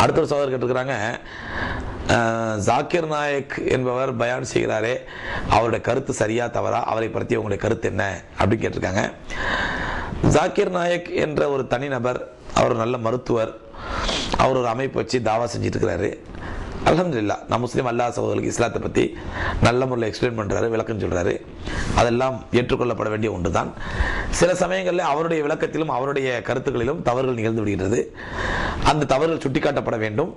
அடுத்த ஒரு சகோதரர் கேட்டிருக்கிறாங்க, ஜாக்கிர் நாயக் என்பவர் பயான் செய்கிறாரே, அவருடைய கருத்து சரியா தவறா, அவரை பற்றி உங்களுடைய கருத்து என்ன அப்படின்னு கேட்டிருக்காங்க. ஜாக்கிர் நாயக் என்ற ஒரு தனிநபர், அவர் நல்ல மருத்துவர், அவர் ஒரு அமைப்பு வச்சு தாவா செஞ்சுட்டு இருக்கிறாரு. அல்ஹம்துலில்லாஹ், நான் முஸ்லீம் அல்லாஹ் சகோதரர்களுக்கு இஸ்லாத்தை பற்றி நல்ல முறையில் எக்ஸ்பிளைன் பண்ணுறாரு, விளக்கம் சொல்கிறாரு. அதெல்லாம் ஏற்றுக்கொள்ளப்பட வேண்டிய ஒன்று தான். சில சமயங்களில் அவருடைய விளக்கத்திலும் அவருடைய கருத்துக்களிலும் தவறுகள் நிகழ்ந்து விடுகிறது. அந்த தவறுகள் சுட்டிக்காட்டப்பட வேண்டும்.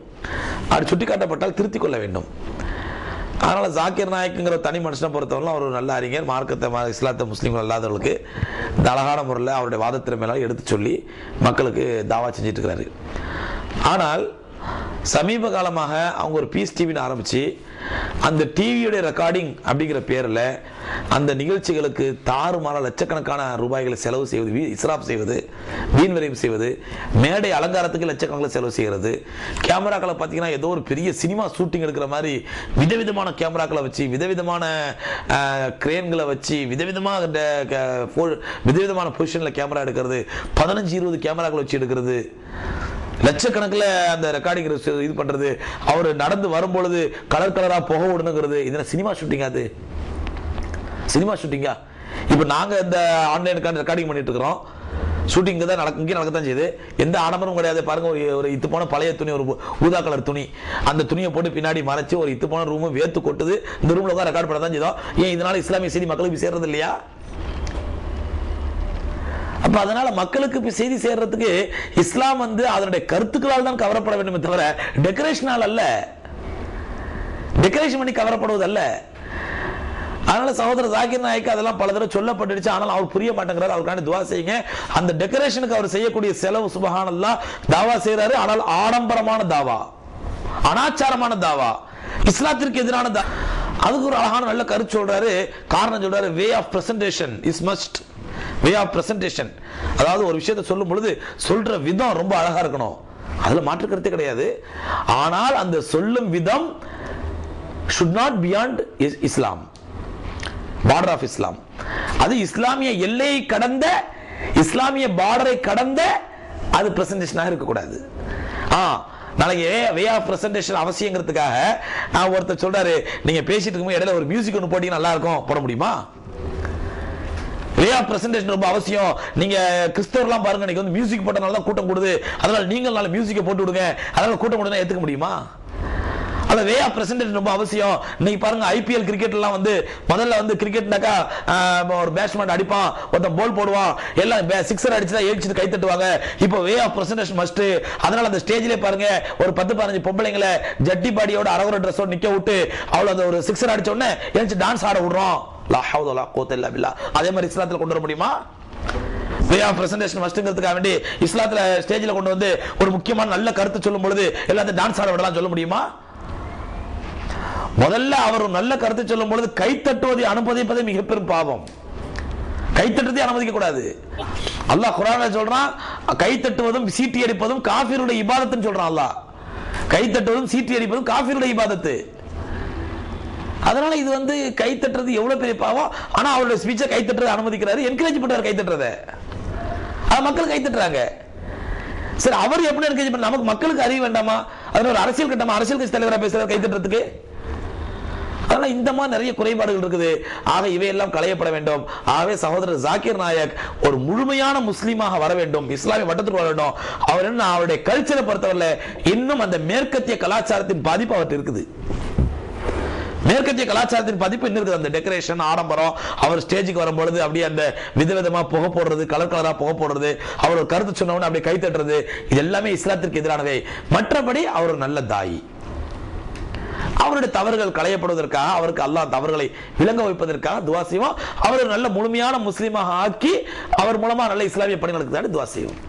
அது சுட்டிக்காட்டப்பட்டால் திருத்திக் கொள்ள வேண்டும். அதனால் ஜாக்கிர் நாயக்குங்கிற தனி மனுஷனை பொறுத்தவரை அவர் ஒரு நல்ல அறிஞர், மார்க்கத்தை இஸ்லாத்தை முஸ்லீம்கள் அல்லாதவர்களுக்கு இந்த அழகான முறையில் அவருடைய வாதத்திறமையெல்லாம் எடுத்து சொல்லி மக்களுக்கு தாவா செஞ்சுட்டு இருக்கிறாரு. ஆனால் சமீப காலமாக அவங்க ஒரு பீஸ் டிவின்னு ஆரம்பித்து அந்த டிவியுடைய ரெக்கார்டிங் அப்படிங்கிற பேரில் அந்த நிகழ்ச்சிகளுக்கு தாறுமாற லட்சக்கணக்கான ரூபாய்களை செலவு செய்வது, இஸ்ராப் செய்வது, வீண் விரைவு செய்வது, மேடை அலங்காரத்துக்கு லட்சக்கணக்கில் செலவு செய்கிறது. கேமராக்களை பார்த்தீங்கன்னா ஏதோ ஒரு பெரிய சினிமா ஷூட்டிங் எடுக்கிற மாதிரி விதவிதமான கேமராக்களை வச்சு, விதவிதமான கிரேன்களை வச்சு, விதவிதமான பொசிஷனில் கேமரா எடுக்கிறது, 15-20 கேமராக்களை வச்சு எடுக்கிறது, லட்சக்கணக்கில் அந்த ரெக்கார்டிங் இது பண்றது, அவர் நடந்து வரும்பொழுது கலர் கலரா புகை விடணுங்கிறது. இதெல்லாம் சினிமா ஷூட்டிங்கா? அது சினிமா ஷூட்டிங்கா? இப்போ நாங்க இந்த ஆன்லைனுக்கான ரெக்கார்டிங் பண்ணிட்டு இருக்கிறோம். ஷூட்டிங் தான் இங்கே நடக்கத்தான் செய்யுது. எந்த ஆடம்பரம் கிடையாது. பாருங்க, ஒரு இத்து போன பழைய துணி, ஒரு ஊதா கலர் துணி, அந்த துணியை போட்டு பின்னாடி மறைச்சு ஒரு இத்து போன ரூம் வேத்து கொட்டுது. இந்த ரூம்ல தான் ரெக்கார்ட் பண்ண தான் செய்தோம். ஏன் இதனால இஸ்லாமிய செய்தி மக்களுக்கு சேர்றது இல்லையா? அப்ப அதனால மக்களுக்கு செய்தி சேர்றதுக்கு இஸ்லாம் அதனுடைய கருத்துக்களால் தான் கவரப்பட வேண்டுமே தவிர டெக்கரேஷனால் அல்ல, டெக்கரேஷன் பண்ணி கவரப்படுவது அல்ல. அதனால சகோதரர் ஜாக்கிர் நாயக் அதெல்லாம் பல தடவை சொல்லப்பட்டுடுச்சு. ஆனால் அவர் புரிய மாட்டேங்கிறார். அவருக்கான துவா செய்யுங்க. அந்த டெக்கரேஷனுக்கு அவர் செய்யக்கூடிய செலவு சுபஹானல்லாஹ் தாவா செய்யறாரு. ஆனால் ஆடம்பரமான தாவா, அனாச்சாரமான தாவா, இஸ்லாத்திற்கு எதிரான தாவா. அதுக்கு ஒரு அழகான நல்ல கருத்து சொல்றாரு. காரணம் சொல்றாரு, way of presentation is must. Way of presentation, அதாவது ஒரு விஷயத்தை சொல்லும் பொழுது சொல்ற விதம் ரொம்ப அழகா இருக்கணும், அதுல மாற்று கருத்தே கிடையாது. ஆனால் அந்த சொல்லும் விதம் should not beyond Islam, border of Islam. அது இஸ்லாமிய எல்லையை கடந்த, இஸ்லாமிய பார்டரை கடந்த அது பிரசன்டேஷனாக இருக்கக்கூடாது. நாளைக்கு வே ஆஃப் பிரசன்டேஷன் அவசியங்கிறதுக்காக ஒருத்தர் சொல்றாரு, நீங்க பேசிட்டு இருக்கும்போது இடையில ஒரு மியூசிக் ஒன்று போட்டீங்க நல்லா இருக்கும், போட முடியுமா? வே ஆஃப் பிரசன்டேஷன் ரொம்ப அவசியம். நீங்க கிறிஸ்தவர்லாம் பாருங்க, நீங்க மியூசிக் போட்டனால தான் கூட்டம் கூடுது, அதனால நீங்கள் நாளை மியூசிக்கை போட்டு விடுங்க, அதனால கூட்டம் கூடுதுன்னா ஏத்துக்க முடியுமா? அந்த வே ஆஃப் பிரசன்டேஷன் ரொம்ப அவசியம். நீங்க பாருங்க, ஐபிஎல் கிரிக்கெட்லாம் முதல்ல கிரிக்கெட்னாக்கா ஒரு பேட்ஸ்மேன் அடிப்பான், ஒருத்தன் போல் போடுவான், எல்லாம் சிக்ஸர் அடிச்சுதான் ஏழிச்சு கை தட்டுவாங்க. இப்போ வே ஆஃப் பிரசன்டேஷன் மஸ்ட். அதனால அந்த ஸ்டேஜ்ல பாருங்க, ஒரு 10-15 பொம்பளைங்களை ஜட்டி பாடியோட அரகுர ட்ரெஸ்ஸோட நிக்க விட்டு அவளை அந்த ஒரு சிக்ஸர் அடிச்ச உடனே எழுந்து டான்ஸ் ஆட விடுறோம். அதே மாதிரி இஸ்லாத்துல கொண்டு வர முடியுமா? வே ஆஃப் பிரசன்டேஷன் மஸ்ட்ங்கிறதுக்காக வேண்டி இஸ்லாத்துல ஸ்டேஜ்ல கொண்டு வந்து ஒரு முக்கியமான நல்ல கருத்து சொல்லும் பொழுது எல்லாத்தையும் டான்ஸ் ஆட விடலாம் சொல்ல முடியுமா? முதல்ல அவர் நல்ல கருத்து சொல்லும் பொழுது கைத்தட்டுவதை அனுமதிப்பதே மிக பெரும் பாவம். கைத்தட்டுவதை அனுமதிக்க கூடாது. அல்லாஹ் குர்ஆன்ல சொல்றான், கைத்தட்டுவதும் சீட்டி அடிப்பதும் காஃபிருடைய இபாதத்துன்னு சொல்றான். அல்லாஹ் கைத்தட்டுவதும் சீட்டி அடிப்பதும் காஃபிருடைய இபாதத்து. அதனால இது கைத்தட்டுறது எவ்வளவு பெரிய பாவம். ஆனா அவருடைய ஸ்பீச்சை கைத்தட்டுறதை அனுமதிக்கிறாரு, என்கரேஜ் பண்றாரு கைத்தட்டுறதை. அது மக்கள் கைத்தட்டுறாங்க. சரி, அவர் எப்படி என்கரேஜ் பண்ண? நமக்கு மக்களுக்கு அறிய வேண்டாமா? அதனால ஒரு அரசியல் கட்டமா, அரசியல் கட்சி தலைவராக பேசுறாரு கைத்தட்டுறதுக்கு. அதனால இந்த மாதிரி நிறைய குறைபாடுகள் இருக்குது. ஆக இவையெல்லாம் களையப்பட வேண்டும். ஆகவே சகோதரர் ஜாக்கிர் நாயக் ஒரு முழுமையான முஸ்லீமாக வர வேண்டும், இஸ்லாமிய வட்டத்துக்கு வர வேண்டும். அவர் அவருடைய கல்ச்சரை பொறுத்தவரை இன்னும் அந்த மேற்கத்திய கலாச்சாரத்தின் பாதிப்பு அவருக்கு இருக்குது. மேற்கத்திய கலாச்சாரத்தின் பதிப்பு இன்னும் இருக்குது. அந்த டெக்கரேஷன், ஆடம்பரம், அவர் ஸ்டேஜுக்கு வரும்பொழுது அப்படியே அந்த விதவிதமா புகை போடுறது, கலர் கலரா புகை போடுறது, அவர் கருத்து சொன்னவன அப்படியே கை தட்டுறது, இது எல்லாமே இஸ்லாத்திற்கு எதிரானவை. மற்றபடி அவர் ஒரு நல்ல தாயி. அவருடைய தவறுகள் களையப்படுவதற்காக, அவருக்கு அல்லாஹ் தவறுகளை விளங்க வைப்பதற்காக துவா செய்வோம். அவர் நல்ல முழுமையான முஸ்லீமாக ஆக்கி அவர் மூலமா நல்ல இஸ்லாமிய பணி நடக்குதான்னு துவா செய்வோம்.